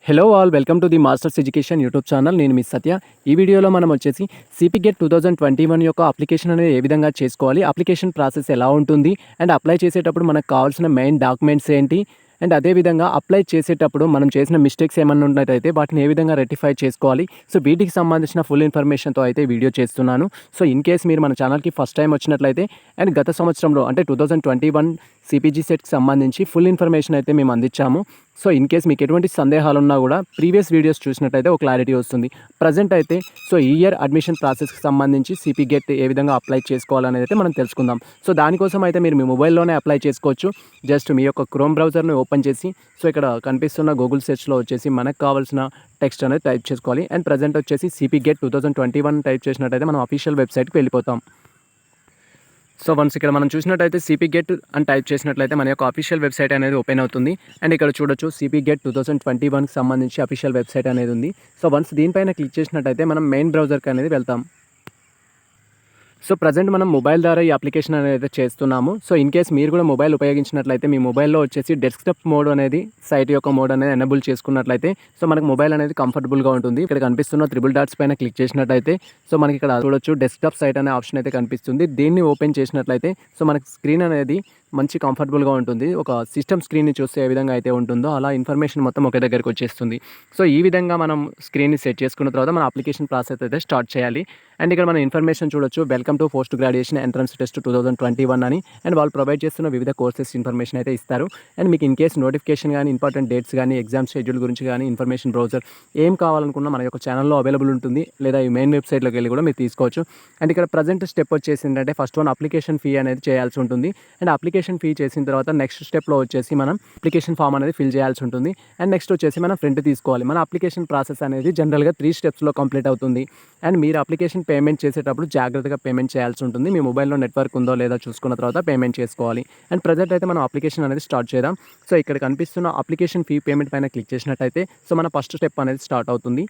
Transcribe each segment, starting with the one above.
Hello all welcome to the masters education YouTube channel. నేను మీ సత్య. ఈ వీడియోలో మనం వచ్చేసి సిపి గెట్ 2021 యొక్క అప్లికేషన్ అనేది ఏ విధంగా చేసుకోవాలి, అప్లికేషన్ ప్రాసెస్ ఎలా ఉంటుంది అండ్ అప్లై చేసేటప్పుడు మనకు కావాల్సిన మెయిన్ డాక్యుమెంట్స్ ఏంటి అండ్ అదేవిధంగా అప్లై చేసేటప్పుడు మనం చేసిన మిస్టేక్స్ ఏమన్నా ఉన్నట్టయితే వాటిని ఏ విధంగా రెక్టిఫై చేసుకోవాలి. సో వీటికి సంబంధించిన ఫుల్ ఇన్ఫర్మేషన్తో అయితే వీడియో చేస్తున్నాను. సో ఇన్ కేస్ మీరు మన ఛానల్కి ఫస్ట్ టైం వచ్చినట్లయితే అండ్ గత సంవత్సరంలో అంటే 2021 సిపిజీ సెట్కి సంబంధించి ఫుల్ ఇన్ఫర్మేషన్ అయితే మేము అందించాము. సో ఇన్ కేస్ మీకు ఎటువంటి సందేహాలు ఉన్నా కూడా ప్రీవియస్ వీడియోస్ చూసినట్టయితే ఒక క్లారిటీ వస్తుంది. ప్రజెంట్ అయితే సో ఈ ఇయర్ అడ్మిషన్ ప్రాసెస్కి సంబంధించి సిపి గెట్ ఏ విధంగా అప్లై చేసుకోవాలనేది అయితే మనం తెలుసుకుందాం. సో దానికోసం అయితే మీరు మీ మొబైల్లోనే అప్లై చేసుకోవచ్చు. జస్ట్ మీ యొక్క క్రోమ్ బ్రౌజర్ని ఓపెన్ చేసి సో ఇక్కడ కనిపిస్తున్న గూగుల్ సెర్చ్లో వచ్చేసి మనకు కావాల్సిన టెక్స్ట్ అనేది టైప్ చేసుకోవాలి. అండ్ ప్రజెంట్ వచ్చేసి సిపి గెట్ 2021 టైప్ చేసినట్టయితే మనం అఫీషియల్ వెబ్సైట్కి వెళ్ళిపోతాం. సో వన్స్ ఇక్కడ మనం చూసినట్టయితే సిపి గెట్ అని టైప్ చేసినట్లయితే మన యొక్క అఫీషియల్ వెబ్సైట్ అనేది ఓపెన్ అవుతుంది. అండ్ ఇక్కడ చూడొచ్చు సిపి గెట్ 2021కి సంబంధించి అఫీషియల్ వెబ్సైట్ అనేది ఉంది. సో వన్స్ దీనిపైన క్లిక్ చేసినట్టయితే మనం మెయిన్ బ్రౌజర్కి అనేది వెళ్తాం. సో ప్రజెంట్ మనం మొబైల్ ద్వారా ఈ అప్లికేషన్ అనేది చేస్తున్నాము. సో ఇన్ కేస్ మీరు కూడా మొబైల్ ఉపయోగించినట్లయితే మీ మొబైల్లో వచ్చేసి డెస్క్టాప్ మోడ్ అనేది సైట్ యొక్క మోడ్ అనేది ఎనేబుల్ చేసుకున్నట్లయితే సో మనకు మొబైల్ అనేది కంఫర్టబుల్గా ఉంటుంది. ఇక్కడ కనిపిస్తున్న త్రిబుల్ డాట్స్ పైన క్లిక్ చేసినట్లయితే సో మనకి ఇక్కడ చూడొచ్చు డెస్క్టాప్ సైట్ అనే ఆప్షన్ అయితే కనిపిస్తుంది. దీన్ని ఓపెన్ చేసినట్లయితే సో మనకి స్క్రీన్ అనేది మంచి కంఫర్టబుల్గా ఉంటుంది. ఒక సిస్టమ్ స్క్రీన్ని చూస్తే ఏ విధంగా అయితే ఉంటుందో అలా ఇన్ఫర్మేషన్ మొత్తం ఒకే దగ్గరికి వచ్చేస్తుంది. సో ఈ విధంగా మనం స్క్రీన్ని సెట్ చేసుకున్న తర్వాత మన అప్లికేషన్ ప్రాసెస్ అయితే స్టార్ట్ చేయాలి. అండ్ ఇక్కడ మన ఇన్ఫర్మేషన్ చూడొచ్చు, welcome to post graduation entrance test 2021 అని. అండ్ వాళ్ళు ప్రొవైడ్ చేస్తున్న వివిధ కోర్సెస్ ఇన్ఫర్మేషన్ అయితే ఇస్తారు. అండ్ మీకు ఇన్ కేస్ నోటిఫికేషన్ కానీ ఇంపార్టెంట్ డేట్స్ కానీ ఎగ్జామ్ షెడ్యూల్ గురించి కానీ ఇన్ఫర్మేషన్ బ్రౌజర్ ఏం కావాలనుకున్నా మన యొక్క ఛానల్లో అవైలబుల్ ఉంటుంది. లేదా ఈ మెయిన్ వెబ్సైట్లోకి వెళ్ళి కూడా మీరు తీసుకోవచ్చు. అండ్ ఇక్కడ ప్రజెంట్ స్టెప్ వచ్చేసి ఏంటంటే ఫస్ట్ వన్ అప్లికేషన్ ఫీ అనేది చేయాల్సి ఉంటుంది. అండ్ అప్లికేషన్ ఫీ చేసిన తర్వాత నెక్స్ట్ స్టెప్లో వచ్చేసి మనం అప్లికేషన్ ఫామ్ అనేది ఫిల్ చేయాల్సి ఉంటుంది. అండ్ నెక్స్ట్ వచ్చేసి మనం ప్రింట్ తీసుకోవాలి. మన అప్లికేషన్ ప్రాసెస్ అనేది జనరల్గా 3 స్టెప్స్లో కంప్లీట్ అవుతుంది. అండ్ మీరు అప్లికేషన్ పేమెంట్ చేసేటప్పుడు జాగ్రత్తగా పేమెంట్ చేయాల్సి ఉంటుంది. మీ మొబైల్లో నెట్వర్క్ ఉందో లేదో చూసుకున్న తర్వాత పేమెంట్ చేసుకోవాలి. అండ్ ప్రజెంట్ అయితే మనం అప్లికేషన్ అనేది స్టార్ట్ చేద్దాం. సో ఇక్కడ కనిపిస్తున్న అప్లికేషన్ ఫీ పేమెంట్ పైన క్లిక్ చేసినట్టయితే సో మన ఫస్ట్ స్టెప్ అనేది స్టార్ట్ అవుతుంది.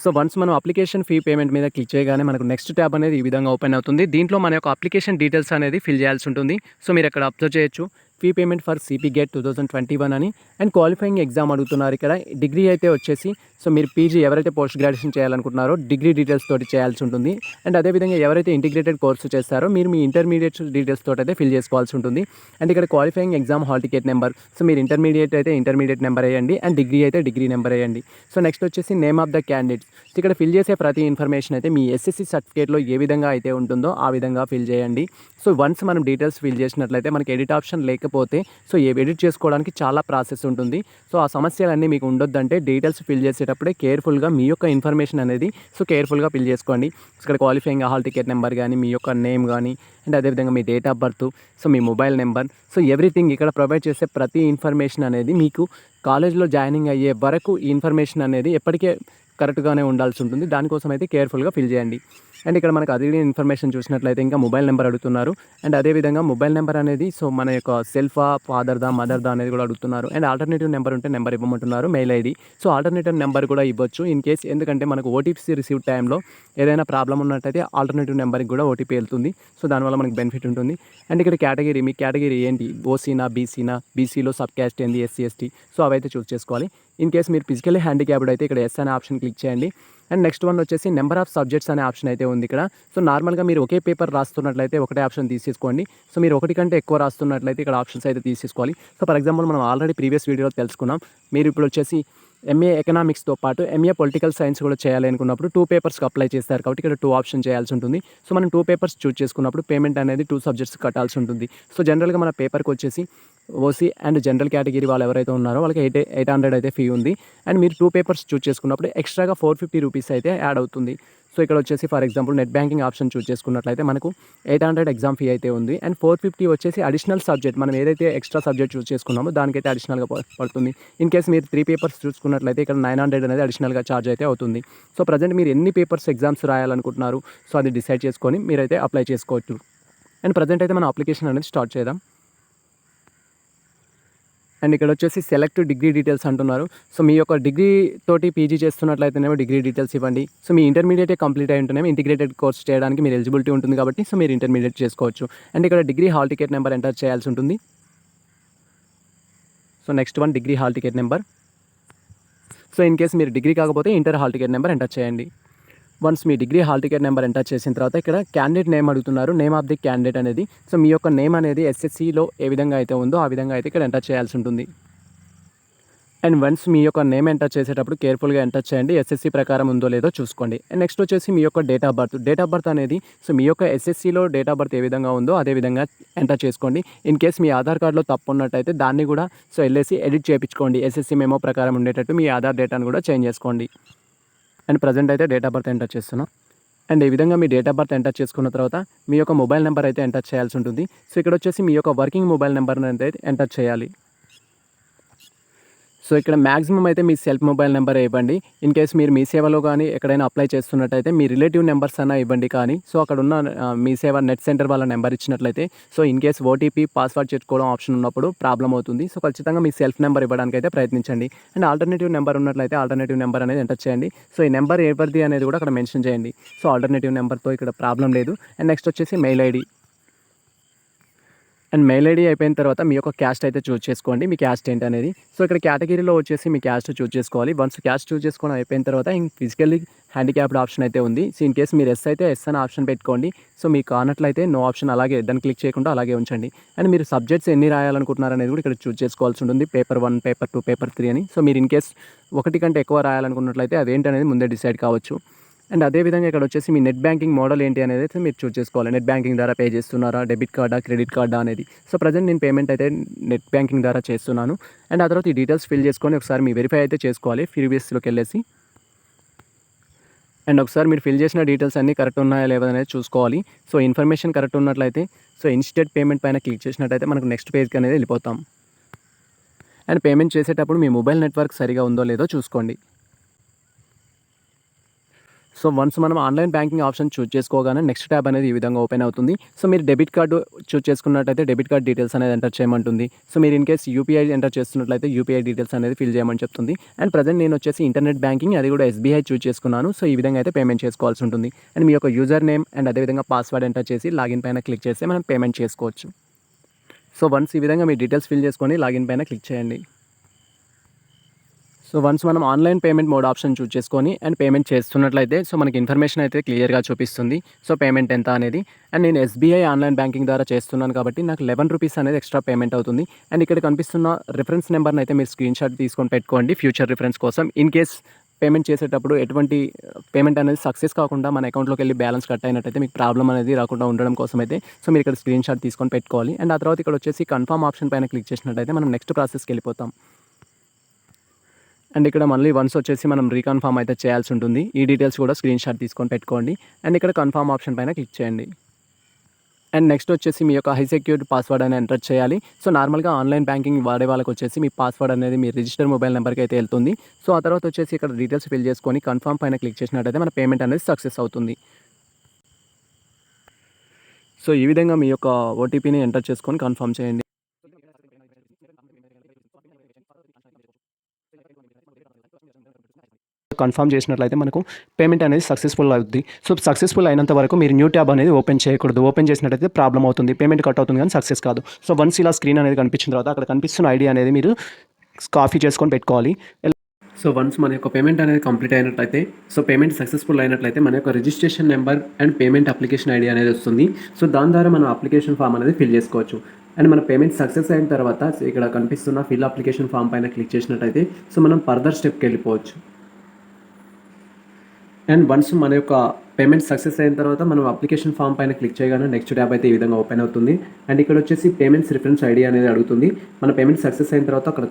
సో వన్స్ మనం అప్లికేషన్ ఫీ పేమెంట్ మీద క్లిక్ చేయగానే మనకు నెక్స్ట్ ట్యాబ్ అనేది ఈ విధంగా ఓపెన్ అవుతుంది. దీంట్లో మన యొక్క అప్లికేషన్ డీటెయిల్స్ అనేది ఫిల్ చేయాల్సి ఉంటుంది. సో మీరు ఇక్కడ అబ్జర్వ్ చేయొచ్చు, fee payment for CP get 2021 అని. అండ్ క్వాలిఫైయింగ్ ఎగ్జామ్ అడుగుతున్నారు. ఇక్కడ డిగ్రీ అయితే వచ్చేసి సో మీరు పీజీ ఎవరైతే పోస్ట్ గ్రాడ్యుయేషన్ చేయాలనుకుంటున్నారో డిగ్రీ డీటెయిల్స్ తోటి చేయాల్సి ఉంటుంది. అండ్ అదేవిధంగా ఎవరైతే ఇంటిగ్రేటెడ్ కోర్సు చేస్తారో మీరు మీ ఇంటర్మీడియట్ డీటెయిల్స్ తోటి అయితే ఫిల్ చేసుకోవాల్సి ఉంటుంది. అండ్ ఇక్కడ qualifying exam hall ticket number, so మీరు ఇంటర్మీడియట్ అయితే ఇంటర్మీడియట్ నెంబర్ వేయండి. అండ్ డిగ్రీ అయితే డిగ్రీ నెంబర్ వేయండి. సో నెక్స్ట్ వచ్చేసి నేమ్ ఆఫ్ ద క్యాండిడేట్స్. ఇక్కడ ఫిల్ చేసే ప్రతి ఇన్ఫర్మేషన్ అయితే మీ ఎస్ఎస్సి సర్టిఫికేట్లో ఏ విధంగా అయితే ఉంటుందో ఆ విధంగా ఫిల్ చేయండి. సో వన్స్ మనం డీటెయిల్స్ ఫిల్ చేసినట్లయితే మనకి ఎడిట్ ఆప్షన్ లేకపోతే సో ఎడిట్ చేసుకోవడానికి చాలా ప్రాసెస్ ఉంటుంది. సో ఆ సమస్యలన్నీ మీకు ఉండొద్దంటే డీటెయిల్స్ ఫిల్ చేసేటప్పుడే కేర్ఫుల్గా మీ యొక్క ఇన్ఫర్మేషన్ అనేది సో కేర్ఫుల్గా ఫిల్ చేసుకోండి. ఇక్కడ క్వాలిఫైయింగ్ హాల్ టికెట్ నెంబర్ కానీ మీ యొక్క నేమ్ కానీ అండ్ అదేవిధంగా మీ డేట్ ఆఫ్ బర్త్, సో మీ మొబైల్ నెంబర్, సో ఎవ్రీథింగ్ ఇక్కడ ప్రొవైడ్ చేసే ప్రతి ఇన్ఫర్మేషన్ అనేది మీకు కాలేజ్లో జాయినింగ్ అయ్యే వరకు ఈ ఇన్ఫర్మేషన్ అనేది ఎప్పటికే కరెక్ట్గానే ఉండాల్సి ఉంటుంది. దానికోసం అయితే కేర్ఫుల్గా ఫిల్ చేయండి. అండ్ ఇక్కడ మనకు అదే ఇన్ఫర్మేషన్ చూసినట్లయితే ఇంకా మొబైల్ నెంబర్ అడుగుతున్నారు. అండ్ అదేవిధంగా మొబైల్ నెంబర్ అనేది సో మన యొక్క సెల్ఫా, ఫాదర్దా, మదర్దా అనేది కూడా అడుగుతున్నారు. అండ్ ఆల్టర్నేటివ్ నెంబర్ ఉంటే నెంబర్ ఇవ్వమంటున్నారు, mail ID. So alternative number కూడా ఇవ్వచ్చు ఇన్ కేస్, ఎందుకంటే మనకు ఓటీపీ రిసీవ్ టైంలో ఏదైనా ప్రాబ్లం ఉన్నట్టయితే ఆల్టర్నేటివ్ నెంబర్కి కూడా ఓటీపీ వెళ్తుంది. సో దానివల్ల మనకు బెనిఫిట్ ఉంటుంది. అండ్ ఇక్కడ కేటగిరీ, మీ కేటగిరీ ఏంటి, ఓసీనా, బీసీనా, బీసీలో సబ్ క్యాస్ట్ ఏంది, ఎస్సీ, ఎస్టీ, సో అవైతే చూస్ చేసుకోవాలి. ఇన్ కేస్ మీరు ఫిజికల్లీ హ్యాండిక్యాప్డ్ అయితే ఇక్కడ ఎస్ అనే ఆప్షన్ క్లిక్ చేయండి. అండ్ నెక్స్ట్ వన్ వచ్చేసి నెంబర్ ఆఫ్ సబ్జెక్ట్స్ అనే ఆప్షన్ అయితే ఉంది ఇక్కడ. సో నార్మల్గా మీరు ఒకే పేపర్ రాస్తున్నట్లయితే ఒకటే ఆప్షన్ తీసేసుకోండి. సో మీరు ఒకటి కంటే ఎక్కువ రాస్తున్నట్లయితే ఇక్కడ ఆప్షన్స్ అయితే తీసేసుకోవాలి. సో ఫర్ ఎగ్జాంపుల్ మనం ఆల్రెడీ ప్రీవియస్ వీడియోలో తెలుసుకున్నాం. మీరు ఇప్పుడు వచ్చేసి ఎంఏ ఎకనామిక్స్తో పాటు ఎంఏ పొలిటికల్ సైన్స్ కూడా చేయాలి అనుకున్నప్పుడు 2 పేపర్స్కి అప్లై చేస్తారు కాబట్టి ఇక్కడ 2 ఆప్షన్ చేయాల్సి ఉంటుంది. సో మనం 2 పేపర్స్ చూస్ చేసుకున్నప్పుడు పేమెంట్ అనేది 2 సబ్జెక్ట్స్ కట్టాల్సి ఉంటుంది. సో జనరల్గా మన పేపర్కి వచ్చేసి ఓసీ అండ్ జనరల్ కేటగిరీ వాళ్ళు ఎవరైతే ఉన్నారో వాళ్ళకి 800 అయితే ఫీ ఉంది. అండ్ మీరు 2 పేపర్స్ చూస్ చేసుకున్నప్పుడు ఎక్స్ట్రాగా 450 రూపీస్ అయితే యాడ్ అవుతుంది. సో ఇక్కడ వచ్చేసి for example net banking option choose చేసుకున్నట్లయితే మనకు 800 ఎగ్జామ్ ఫీ అయితే ఉంది. అండ్ 450 వచ్చేసి అడిషనల్ సబ్జెక్ట్, మనం ఏదైతే ఎక్స్ట్రా సబ్జెక్ట్ చూస్ చేసుకున్నామో దానికైతే అడిషనల్గా పడుతుంది. ఇన్ కేస్ మీరు 3 పేపర్స్ చూసుకున్నట్లయితే ఇక్కడ 900 అనేది అడిషనల్గా ఛార్జ్ అయితే అవుతుంది. సో ప్రజెంట్ మీరు ఎన్ని పేపర్స్ ఎగ్జామ్స్ రాయాలనుకుంటున్నారు సో అది డిసైడ్ చేసుకొని మీరైతే అప్లై చేసుకోవచ్చు. అండ్ ప్రజెంట్ అయితే మనం అప్లికేషన్ అనేది స్టార్ట్ చేద్దాం. అండ్ ఇక్కడ వచ్చేసి సెలెక్ట్ డిగ్రీ డీటెయిల్స్ అంటున్నారు. సో మీ యొక్క డిగ్రీ తోటి పీజీ చేస్తున్నట్లయితేనేమో డిగ్రీ డీటెయిల్స్ ఇవ్వండి. సో మీ ఇంటర్మీడియట్ కంప్లీట్ అయి ఉంటేనేమో ఇంటిగ్రేటెడ్ కోర్స్ చేయడానికి మీరు ఎలిజిబిలిటీ ఉంటుంది కాబట్టి సో మీరు ఇంటర్మీడియట్ చేసుకోవచ్చు. అండ్ ఇక్కడ degree hall ticket number enter చేయాల్సి ఉంటుంది. So next one degree hall ticket number. So in case మీరు డిగ్రీ కాకపోతే inter hall ticket number enter చేయండి. వన్స్ మీ degree hall ticket number enter చేసిన తర్వాత ఇక్కడ క్యాండిడేట్ నేమ్ అడుగుతున్నారు, నేమ్ ఆఫ్ ది క్యాండిడేట్ అనేది. సో మీ యొక్క నేమ్ అనేది ఎస్ఎస్సిలో ఏ విధంగా అయితే ఉందో ఆ విధంగా అయితే ఇక్కడ ఎంటర్ చేయాల్సి ఉంటుంది. అండ్ వన్స్ మీ యొక్క నేమ్ ఎంటర్ చేసేటప్పుడు కేర్ఫుల్గా ఎంటర్ చేయండి, ఎస్ఎస్సి ప్రకారం ఉందో లేదో చూసుకోండి. అండ్ నెక్స్ట్ వచ్చేసి మీ యొక్క date of birth. Date of birth అనేది సో మీ యొక్క ఎస్ఎస్సిలో డేట్ ఆఫ్ బర్త్ ఏ విధంగా ఉందో అదే విధంగా ఎంటర్ చేసుకోండి. ఇన్ కేస్ మీ ఆధార్ కార్డులో తప్పు ఉన్నట్టయితే దాన్ని కూడా సో వెళ్ళేసి ఎడిట్ చేయించుకోండి, ఎస్ఎస్సి మెమో ప్రకారం ఉండేటట్టు మీ ఆధార్ డేటాను కూడా చేంజ్ చేసుకోండి. అండ్ ప్రజెంట్ అయితే డేట్ ఆఫ్ బర్త్ ఎంటర్ చేస్తున్నాం. అండ్ ఈ విధంగా మీ డేట్ ఆఫ్ బర్త్ ఎంటర్ చేసుకున్న తర్వాత మీ యొక్క మొబైల్ నెంబర్ అయితే ఎంటర్ చేయాల్సి ఉంటుంది. సో ఇక్కడ వచ్చేసి మీ యొక్క వర్కింగ్ మొబైల్ నెంబర్ని అయితే ఎంటర్ చేయాలి. సో ఇక్కడ మ్యాక్సిమం అయితే మీ సెల్ఫ్ మొబైల్ నెంబర్ ఇవ్వండి. ఇన్ కేస్ మీరు మీ సేవలో కానీ ఎక్కడైనా అప్లై చేస్తున్నట్టయితే మీ రిలేటివ్ నెంబర్స్ అన్నా ఇవ్వండి. కానీ సో అక్కడ ఉన్న మీ సేవ నెట్ సెంటర్ వాళ్ళ నెంబర్ ఇచ్చినట్లయితే so in case OTP password చేసుకోవడం ఆప్షన్ ఉన్నప్పుడు ప్రాబ్లం అవుతుంది. సో ఖచ్చితంగా మీ సెల్ఫ్ నెంబర్ ఇవ్వడానికి అయితే ప్రయత్నించండి. అండ్ ఆల్టర్నేటివ్ నెంబర్ ఉన్నట్లయితే ఆల్టర్నేటివ్ నెంబర్ అనేది ఎంటర్ చేయండి. సో ఈ నెంబర్ ఎవరిది అనేది కూడా అక్కడ మెన్షన్ చేయండి. సో ఆల్టర్నేటివ్ నెంబర్తో ఇక్కడ ప్రాబ్లం లేదు. అండ్ నెక్స్ట్ వచ్చేసి mail ID. And mail ID అయిపోయిన తర్వాత మీ యొక్క క్యాస్ట్ అయితే చూజ్ చేసుకోండి, మీ క్యాస్ట్ ఏంటి అనేది. సో ఇక్కడ కేటగిరీలో వచ్చేసి మీ క్యాస్ట్ చూజ్ చేసుకోవాలి. వన్స్ క్యాస్ట్ చూజ్ చేసుకోవడం అయిపోయిన తర్వాత ఫిజికల్లీ హ్యాండిక్యాప్డ్ ఆప్షన్ అయితే ఉంది. సో ఇన్ కేస్ మీరు ఎస్ అయితే ఎస్ అని ఆప్షన్ పెట్టుకోండి. సో మీకు కానట్లయితే నో ఆప్షన్ అలాగే దాన్ని క్లిక్ చేయకుండా అలాగే ఉంచండి. అండ్ మీరు సబ్జెక్ట్స్ ఎన్ని రాయాలనుకుంటున్నారు అనేది కూడా ఇక్కడ చూజ్ చేసుకోవాల్సి ఉంటుంది, పేపర్ 1, పేపర్ 2, పేపర్ 3 అని. సో మీరు ఇన్ కేస్ ఒకటి కంటే ఎక్కువ రాయాలనుకున్నట్లయితే అదేంటనేది ముందే డిసైడ్ కావచ్చు. అండ్ అదేవిధంగా ఇక్కడ వచ్చేసి మీ నెట్ బ్యాంకింగ్ మోడల్ ఏంటి అనేది అయితే మీరు చూస్ చేసుకోవాలి. నెట్ బ్యాంకింగ్ ద్వారా పే చేస్తున్నారా, డెబిట్ కార్డా, క్రెడిట్ కార్డా అనేది. సో ప్రజెంట్ నేను పేమెంట్ అయితే నెట్ బ్యాంకింగ్ ద్వారా చేస్తున్నాను. అండ్ ఆ తర్వాత ఈ డీటెయిల్స్ ఫిల్ చేసుకొని ఒకసారి మీ వెరిఫై అయితే చేసుకోవాలి ప్రీవియస్లోకి వెళ్ళేసి. అండ్ ఒకసారి మీరు ఫిల్ చేసిన డీటెయిల్స్ అన్నీ కరెక్ట్ ఉన్నాయా లేదా అనేది చూసుకోవాలి. సో ఇన్ఫర్మేషన్ కరెక్ట్ ఉన్నట్లయితే సో ఇన్స్టెంట్ పేమెంట్ పైన క్లిక్ చేసినట్టయితే మనకు నెక్స్ట్ పేజ్కి అనేది వెళ్ళిపోతాం. అండ్ పేమెంట్ చేసేటప్పుడు మీ మొబైల్ నెట్వర్క్ సరిగా ఉందో లేదో చూసుకోండి. సో వన్స్ మనం ఆన్లైన్ బ్యాంకింగ్ ఆప్షన్ చూజ్ చేసుకోగానే నెక్స్ట్ ట్యాబ్ అనేది ఈ విధంగా ఓపెన్ అవుతుంది. సో మీరు డెబిట్ కార్డు చూజ్ చేసుకున్నట్టయితే డెబిట్ కార్డ్ డీటెయిల్స్ అనేది ఎంటర్ చేయమంటుంది. సో మీరు ఇన్ కేస్ యూపీఐ ఎంటర్ చేస్తున్నట్లయితే యూపీఐ డీటెయిల్స్ అనేది ఫిల్ చేయమని చెప్తుంది. అండ్ ప్రజెంట్ నేను వచ్చేసి ఇంటర్నెట్ బ్యాంకింగ్ అది కూడా ఎస్బీఐ చూజ్ చేసుకున్నాను. సో ఈ విధంగా అయితే పేమెంట్ చేసుకోవాల్సి ఉంటుంది. అండ్ మీ యొక్క యూజర్ నేమ్ అండ్ అదేవిధంగా పాస్వర్డ్ ఎంటర్ చేసి లాగిన్ పైన క్లిక్ చేస్తే మనం పేమెంట్ చేసుకోవచ్చు. సో వన్స్ ఈ విధంగా మీ డీటెయిల్స్ ఫిల్ చేసుకొని లాగిన్ పైన క్లిక్ చేయండి. సో వన్స్ మనం online payment mode option choose చేసుకొని అండ్ పేమెంట్ చేస్తున్నట్లయితే సో మనకి ఇన్ఫర్మేషన్ అయితే క్లియర్గా చూపిస్తుంది. సో పేమెంట్ ఎంత అనేది. అండ్ నేను ఎస్బీఐ ఆన్లైన్ బ్యాంకింగ్ ద్వారా చేస్తున్నాను కాబట్టి నాకు 11 రూపీస్ అనేది ఎక్స్ట్రా పేమెంట్ అవుతుంది. అండ్ ఇక్కడ కనిపిస్తున్న రిఫరెన్స్ నెంబర్ని అయితే మీరు స్క్రీన్ షాట్ తీసుకొని పెట్టుకోండి ఫ్యూచర్ రిఫరెన్స్ కోసం. ఇన్ కేస్ పేమెంట్ చేసేటప్పుడు ఎటువంటి పేమెంట్ అనేది సక్సెస్ కాకుండా మన అకౌంట్లోకి వెళ్ళి బ్యాలెన్స్ కట్ అయినట్టయితే మీకు ప్రాబ్లం అనేది రాకుండా ఉండడం కోసం అయితే సో మీరు ఇక్కడ స్క్రీన్ షాట్ తీసుకొని పెట్టుకోవాలి. అండ్ ఆ తర్వాత ఇక్కడ వచ్చేసి కన్ఫర్మ్ ఆప్షన్ పైన క్లిక్ చేసినట్టయితే మనం నెక్స్ట్ ప్రాసెస్కి వెళ్ళిపోతాం. అండ్ ఇక్కడ మళ్ళీ వన్స్ వచ్చేసి మనం రీకన్ఫర్మ్ అయితే చేయాల్సి ఉంటుంది. ఈ డీటెయిల్స్ కూడా స్క్రీన్ షాట్ తీసుకొని పెట్టుకోండి. అండ్ ఇక్కడ కన్ఫర్మ్ ఆప్షన్ పైన క్లిక్ చేయండి. అండ్ నెక్స్ట్ వచ్చేసి మీ యొక్క హై సెక్యూరిటీ పాస్వర్డ్ అనేది ఎంటర్ చేయాలి. సో నార్మల్గా ఆన్లైన్ బ్యాంకింగ్ వాడే వాళ్ళకి వచ్చేసి మీ పాస్వర్డ్ అనేది మీ రిజిస్టర్ మొబైల్ నెంబర్కి అయితే వెళ్తుంది. సో ఆ తర్వాత వచ్చేసి ఇక్కడ డీటెయిల్స్ ఫిల్ చేసుకొని కన్ఫర్మ్ పైన క్లిక్ చేసినట్టయితే మన పేమెంట్ అనేది సక్సెస్ అవుతుంది. సో ఈ విధంగా మీ యొక్క ఓటీపీని ఎంటర్ చేసుకొని కన్ఫర్మ్ చేయండి. కన్ఫర్మ్ చేసినట్లయితే మనకు పేమెంట్ అనేది సక్సెస్ఫుల్ అవుతుంది. సో సక్సెస్ఫుల్ అయినంత వరకు మీరు న్యూ ట్యాబ్ అనేది ఓపెన్ చేయకూడదు. ఓపెన్ చేసినట్లయితే ప్రాబ్లం అవుతుంది, పేమెంట్ కట్ అవుతుంది కానీ సక్సెస్ కాదు. సో వన్స్ ఇలా స్క్రీన్ అనేది కనిపించిన తర్వాత అక్కడ కనిపిస్తున్న ఐడి అనేది మీరు కాపీ చేసుకొని పెట్టుకోవాలి. సో వన్స్ మన యొక్క పేమెంట్ అనేది కంప్లీట్ అయినట్లయితే సో పేమెంట్ సక్సెస్ఫుల్ అయినట్లయితే మన యొక్క registration number and payment application ID అనేది వస్తుంది. సో దాని ద్వారా మనం అప్లికేషన్ ఫామ్ అనేది ఫిల్ చేసుకోవచ్చు. అండ్ మన పేమెంట్ సక్సెస్ అయిన తర్వాత ఇక్కడ కనిపిస్తున్న ఫిల్ అప్లికేషన్ ఫామ్ పైన క్లిక్ చేసినట్టయితే సో మనం ఫర్దర్ స్టెప్కి వెళ్ళిపోవచ్చు. అండ్ వన్స్ మన యొక్క పేమెంట్ సక్సెస్ అయిన తర్వాత మనం అప్లికేషన్ ఫామ్ పైన క్లిక్ చేయగానే నెక్స్ట్ ట్యాబ్ అయితే ఈ విధంగా ఓపెన్ అవుతుంది. అండ్ ఇక్కడ వచ్చేసి పేమెంట్స్ రిఫరెన్స్ ఐడి అనేది అడుగుతుంది. మన పేమెంట్ సక్సెస్ అయిన తర్వాత అక్కడ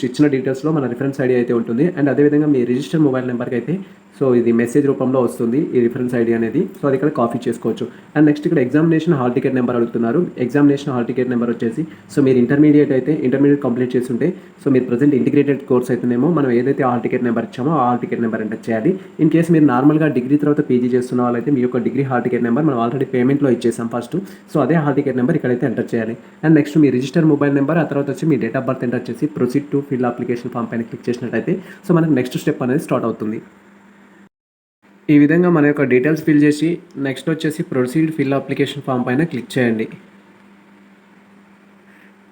ఇచ్చిన డీటెయిల్స్లో మన రిఫరెన్స్ ఐడి అయితే ఉంటుంది. అండ్ అదేవిధంగా మీ రిజిస్టర్ మొబైల్ నెంబర్కి అయితే సో ఇది మెసేజ్ రూపంలో వస్తుంది ఈ రిఫరెన్స్ ఐడి అనేది. సో అది ఇక్కడ కాపీ చేసుకోవచ్చు. అండ్ నెక్స్ట్ ఇక్కడ ఎగ్జామినేషన్ హాల్ టికెట్ నెంబర్ అడుగుతున్నారు. ఎగ్జామినేషన్ హాల్ టికెట్ నెంబర్ వచ్చేసి సో మీరు ఇంటర్మీడియట్ కంప్లీట్ చేస్తుంటే సో మీరు ప్రజెంట్ ఇంటిగ్రేటెడ్ కోర్స్ అయితేనేమో మనం ఏదైతే హాల్ టికెట్ నెంబర్ ఇచ్చామో ఆ హాల్ టికెట్ నెంబర్ ఎంటర్ చేయాలి. ఇన్ కేసు మీరు నార్మల్గా డిగ్రీ తర్వాత పీజీ చేస్తున్న వాళ్ళైతే మీ యొక్క డిగ్రీ హాల్ టికెట్ నెంబర్ మనం ఆల్రెడీ పేమెంట్లో ఇచ్చేసాం ఫస్ట్. సో అదే హాల్ టికెట్ నెంబర్ ఇక్కడైతే ఎంటర్ చేయాలి. And next me register mobile number ఆ తర్వాత వచ్చి మీ డేట్ ఆఫ్ బర్త్ ఎంటర్ చేసి proceed to fill application form పైన క్లిక్ చేసినట్టయితే సో మనకు నెక్స్ట్ స్టెప్ అనేది స్టార్ట్ అవుతుంది. ఈ విధంగా మన యొక్క డీటెయిల్స్ ఫిల్ చేసి నెక్స్ట్ వచ్చేసి ప్రొసీడ్ ఫిల్ అప్లికేషన్ ఫామ్ పైన క్లిక్ చేయండి.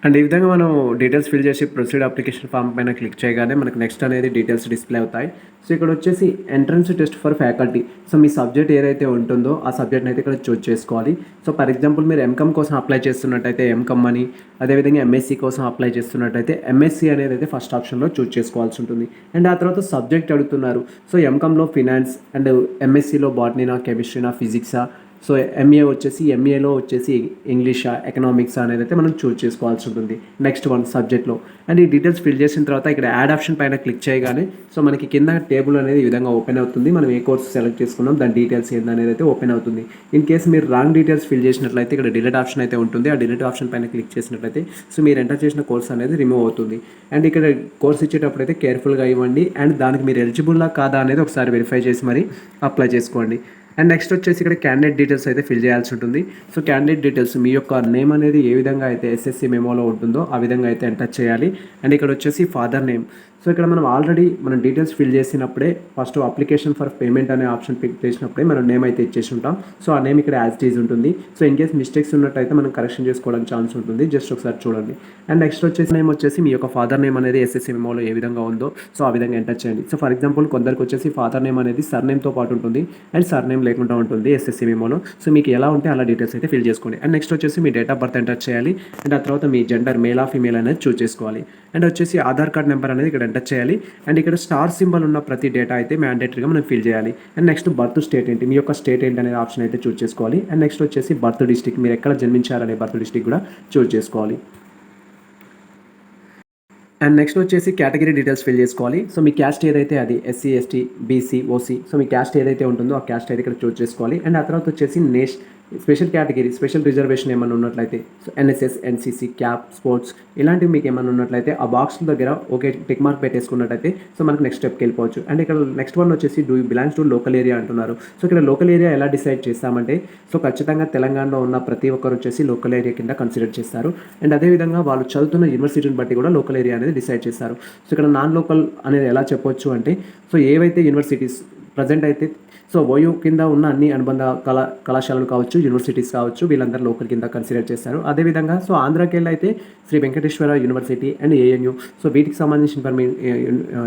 అండ్ ఈ విధంగా మనం డీటెయిల్స్ ఫిల్ చేసి ప్రొసీడ్ అప్లికేషన్ ఫామ్ పైన క్లిక్ చేయగానే మనకు నెక్స్ట్ అనేది డీటెయిల్స్ డిస్ప్లే అవుతాయి. సో ఇక్కడ వచ్చేసి entrance test for faculty. So me subject ఏదైతే ఉంటుందో ఆ సబ్జెక్ట్ని అయితే ఇక్కడ చూస్ చేసుకోవాలి. సో ఫర్ ఎగ్జాంపుల్ మీరు ఎంకామ్ కోసం అప్లై చేస్తున్నట్టయితే ఎంకామ్ అని, అదేవిధంగా ఎంఎస్సీ కోసం అప్లై చేస్తున్నట్టయితే ఎంఎస్సీ అనేది అయితే ఫస్ట్ ఆప్షన్లో చూస్ చేసుకోవాల్సి ఉంటుంది. అండ్ ఆ తర్వాత సబ్జెక్ట్ అడుగుతున్నారు. సో ఎంకామ్లో ఫినాన్స్ అండ్ ఎంఎస్సీలో బాటనీనా, కెమిస్ట్రీనా, ఫిజిక్సా, సో ఎంఏలో వచ్చేసి ఇంగ్లీషా, ఎకనామిక్స్ అనేది అయితే మనం చూస్ చేసుకోవాల్సి ఉంటుంది నెక్స్ట్ వన్ సబ్జెక్ట్లో. అండ్ ఈ డీటెయిల్స్ ఫిల్ చేసిన తర్వాత ఇక్కడ యాడ్ ఆప్షన్ పైన క్లిక్ చేయగానే సో మనకి కింద టేబుల్ అనేది ఈ విధంగా ఓపెన్ అవుతుంది. మనం ఏ కోర్స్ సెలెక్ట్ చేసుకున్నాం దాని డీటెయిల్స్ ఏందనేది అయితే ఓపెన్ అవుతుంది. ఇన్ కేసు మీరు రాంగ్ డీటెయిల్స్ ఫిల్ చేసినట్లయితే ఇక్కడ డిలీట్ ఆప్షన్ అయితే ఉంటుంది. ఆ డిలీట్ ఆప్షన్ పైన క్లిక్ చేసినట్లయితే సో మీరు ఎంటర్ చేసిన కోర్స్ అనేది రిమూవ్ అవుతుంది. అండ్ ఇక్కడ కోర్స్ ఇచ్చేటప్పుడు అయితే కేర్ఫుల్గా ఇవ్వండి. అండ్ దానికి మీరు ఎలిజిబుల్లా కాదా అనేది ఒకసారి వెరిఫై చేసి మరి అప్లై చేసుకోండి. అండ్ నెక్స్ట్ వచ్చేసి ఇక్కడ క్యాండిడేట్ డీటెయిల్స్ అయితే ఫిల్ చేయాల్సి ఉంటుంది. సో క్యాండిడేట్ డీటెయిల్స్ మీ యొక్క నేమ్ అనేది ఏ విధంగా అయితే ఎస్ఎస్సి మెమోలో ఉంటుందో ఆ విధంగా అయితే ఎంటర్ చేయాలి. అండ్ ఇక్కడ వచ్చేసి ఫాదర్ నేమ్. సో ఇక్కడ మనం ఆల్రెడీ మనం డీటెయిల్స్ ఫిల్ చేసినప్పుడే ఫస్ట్ అప్లికేషన్ ఫర్ పేమెంట్ అనే ఆప్షన్ క్లిక్ చేసినప్పుడే మనం నేమ్ అయితే ఇచ్చేసి ఉంటాం. సో ఆ నేమ్ ఇక్కడ యాజ్ ఇట్ ఈజ్ ఉంటుంది. సో ఇన్ కేస్ మిస్టేక్స్ ఉన్నట్టయితే మనం కరెక్షన్ చేసుకోవడానికి ఛాన్స్ ఉంటుంది. జస్ట్ ఒకసారి చూడండి. అండ్ నెక్స్ట్ వచ్చేసి నేమ్ వచ్చేసి మీ యొక్క ఫాదర్ నేమ్ అనేది ఎస్ఎస్సి మెమోలో ఏ విధంగా ఉందో సో ఆ విధంగా ఎంటర్ చేయండి. సో ఫర్ ఎగ్జాంపుల్ కొందరికి వచ్చేసి ఫాదర్ నేమ్ అనేది సర్ నేమ్తో పాటు ఉంటుంది అండ్ సర్ నేమ్ లేకుండా ఉంటుంది ఎస్ఎస్సి మెమోలో. సో మీకు ఎలా ఉంటే అలా డీటెయిల్స్ అయితే ఫిల్ చేసుకోండి. అండ్ నెక్స్ట్ వచ్చేసి మీ డేట్ ఆఫ్ బర్త్ ఎంటర్ చేయాలి. అండ్ ఆ తర్వాత మీ జెండర్ మేలా ఫీమేల్ అనేది చూస్ చేసుకోవాలి. అండ్ వచ్చేసి ఆధార్ కార్డ్ నెంబర్ అనేది ఇక్కడ ఎంటర్ చేయాలి. అండ్ ఇక్కడ స్టార్ సింబల్ ఉన్న ప్రతి డేటా అయితే మ్యాండేటరీగా మనం ఫిల్ చేయాలి. అండ్ నెక్స్ట్ బర్త్ స్టేట్ ఏంటి, మీ యొక్క స్టేట్ ఏంటి అనే ఆప్షన్ అయితే చూస్ చేసుకోవాలి. అండ్ నెక్స్ట్ వచ్చేసి బర్త్ డిస్ట్రిక్ట్, మీరు ఎక్కడ జన్మించారనే బర్త్ డిస్ట్రిక్ట్ కూడా చూస్ చేసుకోవాలి. అండ్ నెక్స్ట్ వచ్చేసి కేటగిరీ డీటెయిల్స్ ఫిల్ చేసుకోవాలి. సో మీ క్యాస్ట్ ఏదైతే అది SC, ST, BC, OC, so మీ క్యాస్ట్ ఏదైతే ఉంటుందో ఆ క్యాస్ట్ అయితే ఇక్కడ చూస్ చేసుకోవాలి. అండ్ ఆ తర్వాత వచ్చేసి స్పెషల్ కేటగిరీ, స్పెషల్ రిజర్వేషన్ ఏమైనా ఉన్నట్లయితే so NSS, NCC, cap, sports ఇలాంటివి మీకు ఏమైనా ఉన్నట్లయితే ఆ బాక్స్ దగ్గర ఓకే టిక్ మార్క్ పెట్టేసుకున్నట్టయితే సో మనకు నెక్స్ట్ స్టెప్కి వెళ్ళిపోవచ్చు. అండ్ ఇక్కడ నెక్స్ట్ వన్ వచ్చేసి do you belongs to local area అంటున్నారు. సో ఇక్కడ లోకల్ ఏరియా ఎలా డిసైడ్ చేస్తామంటే సో ఖచ్చితంగా తెలంగాణలో ఉన్న ప్రతి ఒక్కరు వచ్చేసి లోకల్ ఏరియా కింద కన్సిడర్ చేస్తారు. అండ్ అదేవిధంగా వాళ్ళు చదువుతున్న యూనివర్సిటీని బట్టి కూడా లోకల్ ఏరియా అనేది డిసైడ్ చేస్తారు. సో ఇక్కడ నాన్ లోకల్ అనేది ఎలా చెప్పొచ్చు అంటే సో ఏవైతే యూనివర్సిటీస్ ప్రజెంట్ అయితే సో ఓయూ కింద ఉన్న అన్ని అనుబంధ కళాశాలలు కావచ్చు, యూనివర్సిటీస్ కావచ్చు, వీళ్ళందరూ లోకల్ కింద కన్సిడర్ చేస్తారు. అదేవిధంగా సో ఆంధ్రాకి వెళ్ళి అయితే Sri Venkateswara university and ANU so వీటికి సంబంధించిన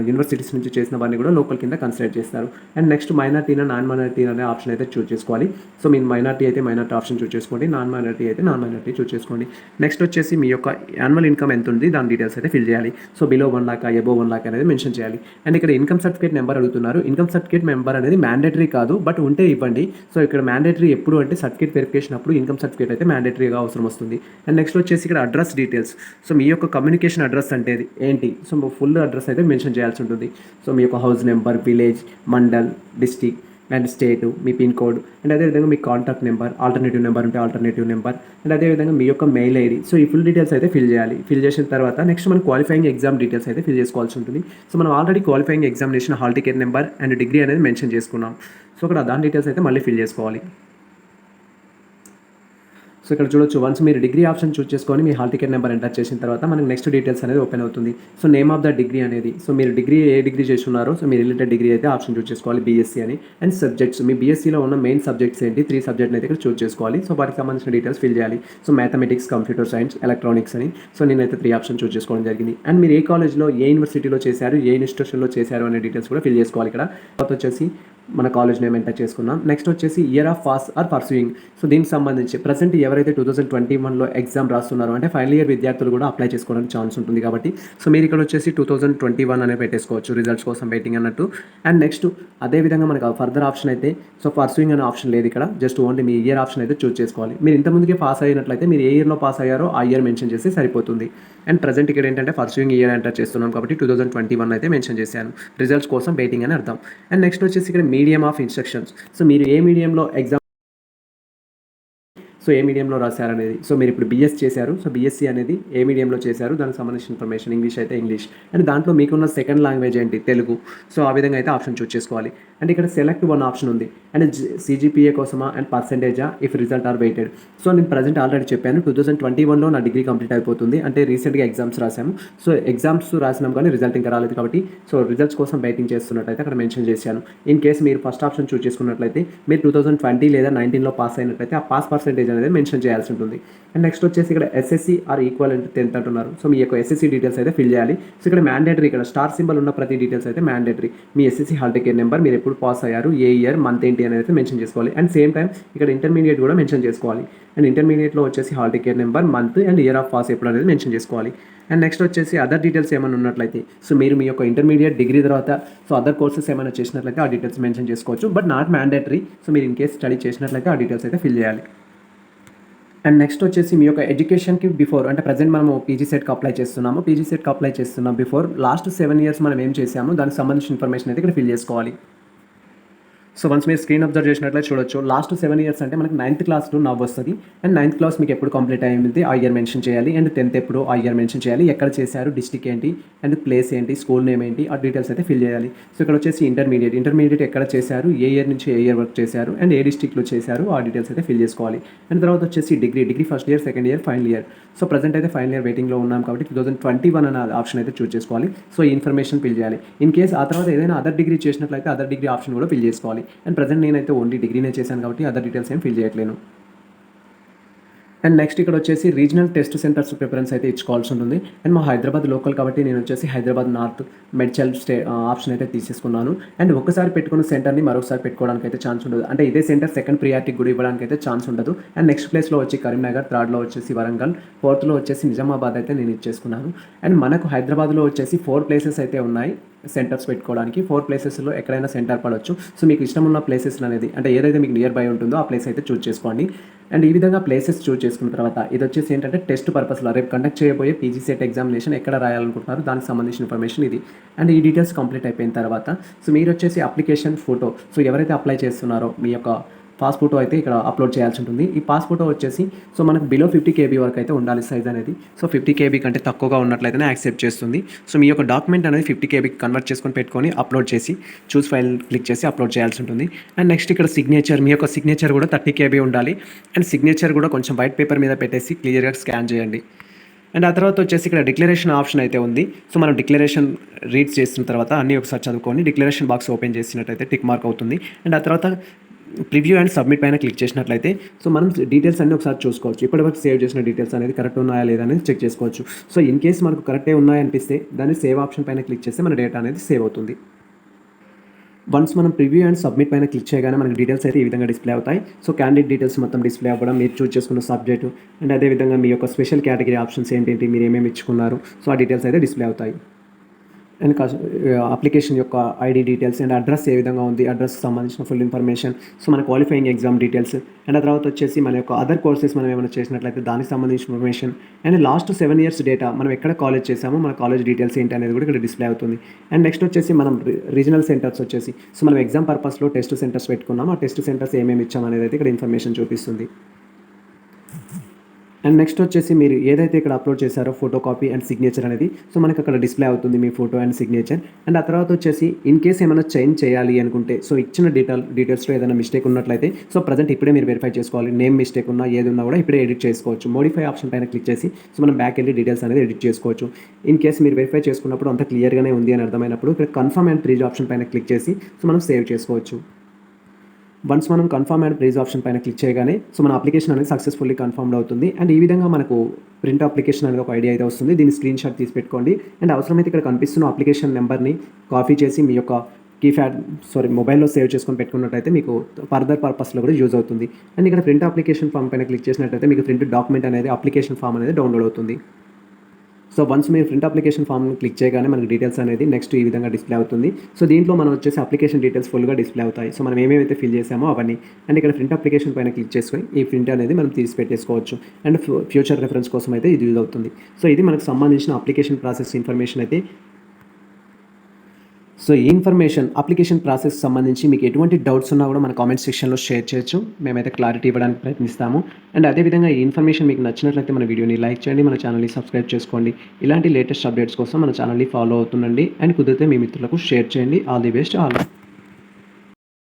యూనివర్సిటీస్ నుంచి చేసిన వారిని కూడా లోకల్ కింద కన్సిడర్ చేస్తారు. అండ్ నెక్స్ట్ మైనార్టీనా నాన్ మైనార్టీ అనే ఆప్షన్ అయితే చూస్ చేసుకోవాలి. సో మీ మైనార్టీ అయితే మైనార్టీ ఆప్షన్ చూస్ చేసుకోండి, నాన్ మైనార్టీ అయితే నాన్ మైనార్టీ చూస్ చేసుకోండి. నెక్స్ట్ వచ్చేసి మీ యొక్క యాన్యువల్ ఇన్కమ్ ఎంత ఉంది దాని డీటెయిల్స్ అయితే ఫిల్ చేయాలి. So below 1 lakh, above 1 lakh అనేది మెన్షన్ చేయాలి. అండ్ ఇక్కడ ఇన్కమ్ సర్టిఫికేట్ నెంబర్ అడుగుతున్నారు. ఇన్కమ్ సర్టిఫికేట్ నెంబర్ అనేది మ్యాండేటరీ కాదు, బట్ ఉంటే ఇవ్వండి. సో ఇక్కడ మ్యాండేటరీ ఎప్పుడు అంటే సర్టిఫికేట్ వెరిఫికేషన్ అప్పుడు ఇన్కమ్ సర్టిఫికేట్ అయితే మ్యాండేటరీగా అవసరం వస్తుంది. అండ్ నెక్స్ట్ వచ్చేసి ఇక్కడ అడ్రస్ డీటెయిల్స్. సో మీ యొక్క కమ్యూనికేషన్ అడ్రస్ అంటే ఏంటి, సో ఫుల్ అడ్రస్ అయితే మెన్షన్ చేయాల్సి ఉంటుంది. సో మీ యొక్క house number, village, mandal, district and state, me pin code and అదేవిధంగా మీ కాంటాక్ట్ నెంబర్, ఆల్టర్నేటివ్ నెంబర్ ఉంటే ఆల్టర్నేటివ్ నెంబర్ అండ్ అదేవిధంగా మీ యొక్క మెయిల్ ఐడి. సో ఈ ఫుల్ డీటెయిల్స్ అయితే ఫిల్ చేయాలి. ఫిల్ చేసిన తర్వాత నెక్స్ట్ మనం క్వాలిఫైయింగ్ ఎగ్జామ్ డీటెయిల్స్ అయితే ఫిల్ చేసుకోవాల్సి ఉంటుంది. సో మనం already qualifying examination hall ticket number and degree అనేది మెన్షన్ చేసుకున్నాం. సో ఇక్కడ దాని డీటెయిల్స్ అయితే మళ్ళీ ఫిల్ చేసుకోవాలి. సో ఇక్కడ చూడొచ్చు, వన్స్ మీరు డిగ్రీ ఆప్షన్ చూస్ చేసుకొని మీ హాల్ టికెట్ నెంబర్ ఎంటర్ చేసిన తర్వాత మనకి నెక్స్ట్ డీటెయిల్స్ అనేది ఓపెన్ అవుతుంది. So name of the degree అనేది సో మీరు ఏ డిగ్రీ చేస్తున్నారో సో మీ రిలేటెడ్ డిగ్రీ అయితే ఆప్షన్ చూస్ చేసుకోవాలి, బీఎస్సీ అని. అండ్ సబ్జెక్ట్స్ మీ బీఎస్సీలో ఉన్న మెయిన్ సబ్జెక్ట్స్ ఏంటి, 3 సబ్జెక్ట్ని అయితే ఇక్కడ చూస్ చేసుకోవాలి. సో వాటికి సంబంధించిన డీటెయిల్స్ ఫిల్ చేయాలి. So mathematics, computer science, electronics అని. సో నేనైతే 3 ఆప్షన్ చూస్ చేసుకోవడం జరిగింది. అండ్ మీరు ఏ కాలేజ్లో, ఏ యూనివర్సిటీలో చేశారు, ఏ ఇన్స్టిట్యూషన్లో చేశారు అనే డీటెయిల్స్ కూడా ఫిల్ చేసుకోవాలి. ఇక్కడ తర్వాత వచ్చేసి మన కాలేజ్ నేమ్ ఎంటర్ చేసుకున్నాం. నెక్స్ట్ వచ్చేసి year of pass or pursuing. So దీనికి సంబంధించి ప్రజెంట్ ఎవరైతే 2021లో ఎగ్జామ్ రాస్తున్నారో అంటే ఫైనల్ ఇయర్ విద్యార్థులు కూడా అప్లై చేసుకోవడానికి ఛాన్స్ ఉంటుంది కాబట్టి సో మీరు ఇక్కడ వచ్చేసి 2021 అనే పెట్టేసుకోవచ్చు, రిజల్ట్స్ కోసం వెయిటింగ్ అన్నట్టు. అండ్ నెక్స్ట్ అదేవిధంగా మనకు ఫర్దర్ ఆప్షన్ అయితే సో పర్సూయింగ్ అనే ఆప్షన్ లేదు ఇక్కడ, జస్ట్ ఓన్లీ మీ ఇయర్ ఆప్షన్ అయితే చూస్ చేసుకోవాలి. మీరు ఇంతకుముందుకే పాస్ అయినట్లయితే మీరు ఏ ఇయర్లో పాస్ అయ్యారో ఆ ఇయర్ మెన్షన్ చేస్తే సరిపోతుంది. అండ్ ప్రజెంట్ ఇక్కడ ఏంటంటే పర్సూయింగ్ ఇయర్ ఎంటర్ చేస్తున్నాం కాబట్టి 2021 అయితే మెన్షన్ చేశాను, రిజల్ట్స్ కోసం వెయిటింగ్ అని అర్థం. అండ్ నెక్స్ట్ వచ్చేసి ఇక్కడ మీడియం ఆఫ్ ఇన్స్ట్రక్షన్స్. సో మీరు ఏ మీడియంలో ఎగ్జామ్ సో ఏ మీడియంలో రాశారనేది. సో మీరు ఇప్పుడు బీఎస్ చేశారు, సో బీఎస్సీ అనేది ఏ మీడియంలో చేశారు దానికి సంబంధించిన ఇన్ఫర్మేషన్, ఇంగ్లీష్ అయితే ఇంగ్లీష్ అండ్ దాంట్లో మీకున్న సెకండ్ లాంగ్వేజ్ ఏంటి, తెలుగు. సో ఆ విధంగా అయితే ఆప్షన్ చూస్ చేసుకోవాలి. అండ్ ఇక్కడ సెలెక్ట్ 1 ఆప్షన్ ఉంది. అండ్ సిజిపిఏ కోసమా అండ్ పర్సెంటేజా if result are waited. So నేను ప్రజెంట్ ఆల్రెడీ చెప్పాను 2021లో నా డిగ్రీ కంప్లీట్ అయిపోతుంది, అంటే రీసెంట్గా ఎగ్జామ్స్ రాసాము. సో ఎగ్జామ్స్ రాసినాం కానీ రిజల్ట్ ఇంకా రాలేదు కాబట్టి సో రిజల్ట్స్ కోసం వెయిటింగ్ చేస్తున్నట్టయితే అక్కడ మెన్షన్ చేశాను. ఇన్ కేసు మీరు ఫస్ట్ ఆప్షన్ చూస్ చేసుకున్నట్లయితే మీరు 2020 లేదా 19లో పాస్ అయినట్లయితే ఆ పాస్ పర్సెంటేజ్ అనేది మెన్షన్ చేయాల్సి ఉంటుంది. అండ్ నెక్స్ట్ వచ్చేసి ఇక్కడ ఎస్ఎస్సి ఆర్ ఈక్వలెంట్ 10th అంటున్నారు. సో మీ యొక్క ఎస్ఎస్సి డీటెయిల్స్ అయితే ఫిల్ చేయాలి. సో ఇక్కడ మ్యాండేటరీ, ఇక్కడ స్టార్ సింబల్ ఉన్న ప్రతి డీటెయిల్స్ అయితే మ్యాండేటరీ. మీ ఎస్ఎస్సి హాల్ టికెట్ నెంబర్, మీరు ఎప్పుడు పాస్ అయ్యారు, ఏ ఇయర్, మంత్ ఏంటి అనేది అయితే మెన్షన్ చేసుకోవాలి. అండ్ సేమ్ టైం ఇక్కడ ఇంటర్మీడియట్ కూడా మెన్షన్ చేసుకోవాలి. అండ్ ఇంటర్మీడియట్లో వచ్చేసి hall ticket number, month and year of pass ఎప్పుడు అనేది మెన్షన్ చేసుకోవాలి. అండ్ నెక్స్ట్ వచ్చేసి అదర్ డీటెయిల్స్ ఏమైనా ఉన్నట్లయితే, సో మీరు మీ యొక్క ఇంటర్మీడియట్ డిగ్రీ తర్వాత సో అదర్ కోర్సెస్ ఏమైనా చేసినట్లయితే ఆ డీటెయిల్స్ మెన్షన్ చేసుకోవచ్చు, బట్ నాట్ మ్యాండేటరీ. సో మీరు ఇన్ కేస్ స్టడీ చేసినట్లయితే ఆ డీటెయిల్స్ అయితే ఫిల్ చేయాలి. అండ్ నెక్స్ట్ వచ్చేసి మీ యొక్క ఎడ్యుకేషన్కి బిఫోర్, అంటే ప్రజెంట్ మనము పీజీ సెట్కి అప్లై చేస్తున్నాం. బిఫోర్ లాస్ట్ 7 years మనం ఏం చేసాము దానికి సంబంధించిన ఇన్ఫర్మేషన్ అయితే ఇక్కడ ఫిల్ చేసుకోవాలి. సో వన్స్ మీరు స్క్రీన్ అబ్జర్వ్ చేసినట్లయితే చూడొచ్చు, లాస్ట్ 7 years అంటే మనకి 9th class నవ్ వస్తుంది. అండ్ 9th class మీకు ఎప్పుడు కంప్లీట్ అయ్యింది ఆ ఇయర్ మెన్షన్ చేయాలి. అండ్ 10th ఎప్పుడు ఆ ఇయర్ మెన్షన్ చేయాలి, ఎక్కడ చేశారు, డిస్ట్రిక్ట్ ఏంటి, అండ్ ప్లేస్ ఏంటి, స్కూల్ నేమ్ ఏంటి, ఆ డీటెయిల్స్ అయితే ఫిల్ చేయాలి. సో ఇక్కడ వచ్చేసి ఇంటర్మీడియట్ ఎక్కడ చేశారు, ఏ ఇయర్ నుంచి ఏ ఇయర్ వర్క్ చేశారు, అండ్ ఏ డిస్ట్రిక్ట్లో చేశారు, ఆ డీటెయిల్స్ అయితే ఫిల్ చేసుకోవాలి. అండ్ తర్వాత వచ్చేసి degree first year, second year, final year. So present అయితే ఫైనల్ ఇయర్ వెయిటింగ్లో ఉన్నాం కాబట్టి 2021 అనే ఆప్షన్ అయితే చూస్ చేసుకోవాలి. సో ఈ ఇన్ఫర్మేషన్ ఫిల్ చేయాలి. ఇన్ కేస్ ఆ తర్వాత ఏదైనా అదర్ డిగ్రీ చేసినట్లయితే అదర్ డిగ్రీ ఆప్షన్ కూడా ఫిల్ చేసుకోవాలి. అండ్ ప్రజెంట్ నేనైతే ఓన్లీ డిగ్రీనే చేశాను కాబట్టి అదర్ డీటెయిల్స్ ఏం ఫిల్ చేయట్లేను. అండ్ నెక్స్ట్ ఇక్కడ వచ్చేసి రీజనల్ టెస్ట్ సెంటర్స్ ప్రిఫరెన్స్ అయితే ఇచ్చుకోవాల్సి ఉంటుంది. అండ్ మా హైదరాబాద్ లోకల్ కాబట్టి నేను వచ్చేసి హైదరాబాద్ నార్త్ మెడ్చల్ ఆప్షన్ అయితే తీసేసుకున్నాను. అండ్ ఒకసారి పెట్టుకున్న సెంటర్ని మరొకసారి పెట్టుకోవడానికి అయితే ఛాన్స్ ఉండదు, అంటే ఇదే సెంటర్ సెకండ్ ప్రియారిటీ కూడా ఇవ్వడానికి అయితే ఛాన్స్ ఉండదు. అండ్ నెక్స్ట్ ప్లేస్లో వచ్చి కరీంనగర్, థర్డ్లో వచ్చేసి వరంగల్, ఫోర్త్లో వచ్చేసి నిజామాబాద్ అయితే నేను ఇచ్చేసుకున్నాను. అండ్ మనకు హైదరాబాద్లో వచ్చేసి 4 places అయితే ఉన్నాయి సెంటర్స్ పెట్టుకోవడానికి. 4 placesలో ఎక్కడైనా సెంటర్ పడవచ్చు. సో మీకు ఇష్టం ఉన్న ప్లేసెస్ అనేది, అంటే ఏదైతే మీకు నియర్ బై ఉంటుందో ఆ ప్లేస్ అయితే చూస్ చేసుకోండి. అండ్ ఈ విధంగా ప్లేసెస్ చూస్ చేసుకున్న తర్వాత ఇది వచ్చేసి ఏంటంటే టెస్ట్ పర్పస్లో రేపు కండక్ట్ చేయబోయే పీజీ సెట్ ఎగ్జామినేషన్ ఎక్కడ రాయాలనుకుంటున్నారు దానికి సంబంధించిన ఇన్ఫర్మేషన్ ఇది. అండ్ ఈ డీటెయిల్స్ కంప్లీట్ అయిపోయిన తర్వాత సో మీరు వచ్చేసి అప్లికేషన్ ఫోటో, సో ఎవరైతే అప్లై చేస్తున్నారో మీ యొక్క పాస్ ఫోటో అయితే ఇక్కడ అప్లోడ్ చేయాల్సి ఉంటుంది. ఈ పాస్ ఫోటో వచ్చేసి సో మనకు బిలో 50 KB వరకు అయితే ఉండాలి సైజ్ అనేది. సో 50 KB కంటే తక్కువగా ఉన్నట్లయితేనే యాక్సెప్ట్ చేస్తుంది. సో మీ యొక్క డాక్యుమెంట్ అనేది 50 KB కన్వర్ట్ చేసుకొని పెట్టుకొని అప్లోడ్ చేసి చూస్ ఫైల్ క్లిక్ చేసి అప్లోడ్ చేయాల్సి ఉంటుంది. అండ్ నెక్స్ట్ ఇక్కడ సిగ్నేచర్, మీ యొక్క సిగ్నేచర్ కూడా 30 KB ఉండాలి. అండ్ సిగ్నేచర్ కూడా కొంచెం వైట్ పేపర్ మీద పెట్టేసి క్లియర్గా స్కాన్ చేయండి. అండ్ ఆ తర్వాత వచ్చేసి ఇక్కడ డిక్లరేషన్ ఆప్షన్ అయితే ఉంది. సో మనం డిక్లరేషన్ రీడ్ చేసిన తర్వాత అన్నీ ఒకసారి చదువుకొని డిక్లరేషన్ బాక్స్ ఓపెన్ చేసినట్టయితే టిక్ మార్క్ అవుతుంది. అండ్ ఆ తర్వాత ప్రివ్యూ అండ్ సబ్మిట్ పైన క్లిక్ చేసినట్లయితే సో మనం డీటెయిల్స్ అన్నీ ఒకసారి చూసుకోవచ్చు. ఇప్పటివరకు సేవ్ చేసిన డీటెయిల్స్ అనేది కరెక్ట్ ఉన్నాయా లేదా అనేది చెక్ చేసుకోవచ్చు. సో ఇన్ కేస్ మనకు కరెక్టే ఉన్నాయనిపిస్తే దాన్ని సేవ్ ఆప్షన్ పైన క్లిక్ చేస్తే మన డేటా అనేది సేవ్ అవుతుంది. వన్స్ మనం ప్రివ్యూ అండ్ సబ్మిట్ పైన క్లిక్ చేయగానే మనకి డీటెయిల్స్ అయితే ఈ విధంగా డిస్ప్లే అవుతాయి. సో క్యాండిడేట్ డీటెయిల్స్ మొత్తం డిస్ప్లే అవ్వడం, మీరు చూస్ చేసుకున్న సబ్జెక్టు అండ్ అదేవిధంగా మీ యొక్క స్పెషల్ కేటగిరీ ఆప్షన్స్ ఏంటంటే మీరు ఏమేమి ఇచ్చుకున్నారు, సో ఆ డీటెయిల్స్ అయితే డిస్ప్లే అవుతాయి. అండ్ అప్లికేషన్ యొక్క ఐడి డీటెయిల్స్ అండ్ అడ్రస్ ఏ విధంగా ఉంది, అడ్రస్కి సంబంధించిన ఫుల్ ఇన్ఫర్మేషన్, సో మన క్వాలిఫైయింగ్ ఎగ్జామ్ డీటెయిల్స్ అండ్ ఆ తర్వాత వచ్చేసి మన యొక్క అదర్ కోర్సెస్ మనం ఏమైనా చేసినట్లయితే దానికి సంబంధించిన information and last 7 years data, మనం ఎక్కడ కాలేజ్ చేసామో మన కాలేజ్ డీటెయిల్స్ ఏంటి అనేది కూడా ఇక్కడ డిస్ప్లే అవుతుంది. అండ్ నెక్స్ట్ వచ్చేసి మనం రీజనల్ సెంటర్స్ వచ్చేసి సో మనం ఎగ్జామ్ పర్పస్లో టెస్ట్ సెంటర్స్ పెట్టుకున్నాం, ఆ టెస్ట్ సెంటర్స్ ఏమేమి ఇచ్చాం అనేది అయితే ఇక్కడ ఇన్ఫర్మేషన్ చూపిస్తుంది. అండ్ నెక్స్ట్ వచ్చేసి మీరు ఏదైతే ఇక్కడ అప్లోడ్ చేశారో ఫోటో కాపీ అండ్ సిగ్నేచర్ అనేది సో మనకి అక్కడ డిస్ప్లే అవుతుంది మీ ఫోటో అండ్ సిగ్నేచర్. అండ్ ఆ తర్వాత వచ్చేసి ఇన్ కేస్ ఏమైనా చేంజ్ చేయాలి అనుకుంటే సో ఇచ్చిన డీటెయిల్స్లో ఏదైనా మిస్టేక్ ఉన్నట్లయితే సో ప్రజెంట్ ఇప్పుడే మీరు వెరిఫై చేసుకోవాలి. నేమ్ మిస్టేక్ ఉన్నా ఏది ఉన్నా కూడా ఇప్పుడే ఎడిట్ చేసుకోవచ్చు. మోడిఫై ఆప్షన్ పైన క్లిక్ చేసి సో మనం బ్యాక్ వెళ్ళి డీటెయిల్స్ అనేది ఎడిట్ చేసుకోవచ్చు. ఇన్ కేస్ మీరు వెరిఫై చేసుకున్నప్పుడు అంత క్లియర్గానే ఉంది అని అర్థమైనప్పుడు ఇక్కడ కన్ఫర్మ్ అండ్ ప్రీజ్ ఆప్షన్ పైన క్లిక్ చేసి సో మనం సేవ్ చేసుకోవచ్చు. వన్స్ మనం కన్ఫర్మ్ అండ్ ప్రైజ్ ఆప్షన్ పైన క్లిక్ చేయగానే సో మన అప్లికేషన్ అనేది సక్సెస్ఫుల్లీ కన్ఫర్మ్డ్ అవుతుంది. అండ్ ఈ విధంగా మనకు ప్రింట్ అప్లికేషన్ అనేది ఒక ఐడియా అయితే వస్తుంది. దీన్ని స్క్రీన్ షాట్ తీసి పెట్టుకోండి. అండ్ అవసరమైతే ఇక్కడ కనిపిస్తున్న అప్లికేషన్ నెంబర్ని కాపీ చేసి మీ యొక్క మొబైల్లో సేవ్ చేసుకొని పెట్టుకున్నట్టయితే మీకు ఫర్దర్ పర్పస్లో కూడా యూజ్ అవుతుంది. అండ్ ఇక్కడ ప్రింట్ అప్లికేషన్ ఫామ్ పైన క్లిక్ చేసినట్టయితే మీకు ప్రింట్ డాక్యుమెంట్ అనేది అప్లికేషన్ ఫామ్ అనేది డౌన్లోడ్ అవుతుంది. సో వన్స్ మీరు ప్రింట్ అప్లికేషన్ ఫామ్ క్లిక్ చేయగానే మనకి డీటెయిల్స్ అనేది నెక్స్ట్ ఈ విధంగా డిస్ప్లే అవుతుంది. సో దీంట్లో మనం వచ్చేసి అప్లికేషన్ డీటెయిల్స్ ఫుల్గా డిస్ప్లే అవుతాయి. సో మనం ఏమేమైతే ఫిల్ చేసామో అవన్నీ. అండ్ ఇక్కడ ప్రింట్ అప్లికేషన్ పైన క్లిక్ చేసుకొని ఈ ప్రింట్ అనేది మనం తీసి పెట్టేసుకోవచ్చు. అండ్ ఫ్యూచర్ రెఫరెన్స్ కోసం అయితే ఇది యూజ్ అవుతుంది. సో ఇది మనకు సంబంధించిన అప్లికేషన్ ప్రాసెస్ ఇన్ఫర్మేషన్ అయితే. సో ఈ ఇన్ఫర్మేషన్ అప్లికేషన్ ప్రాసెస్ సంబంధించి మీకు ఎటువంటి డౌట్స్ ఉన్నా కూడా మన కామెంట్ సెక్షన్లో షేర్ చేయొచ్చు. మేమైతే క్లారిటీ ఇవ్వడానికి ప్రయత్నిస్తాము. అండ్ అదేవిధంగా ఈ ఇన్ఫర్మేషన్ మీకు నచ్చినట్లయితే మన వీడియోని లైక్ చేయండి, మన ఛానల్ని సబ్స్క్రైబ్ చేసుకోండి. ఇలాంటి లేటెస్ట్ అప్డేట్స్ కోసం మన ఛానల్ని ఫాలో అవుతుండండి. అండ్ కుదిరితే మీ మిత్రులకు షేర్ చేయండి. All the best all.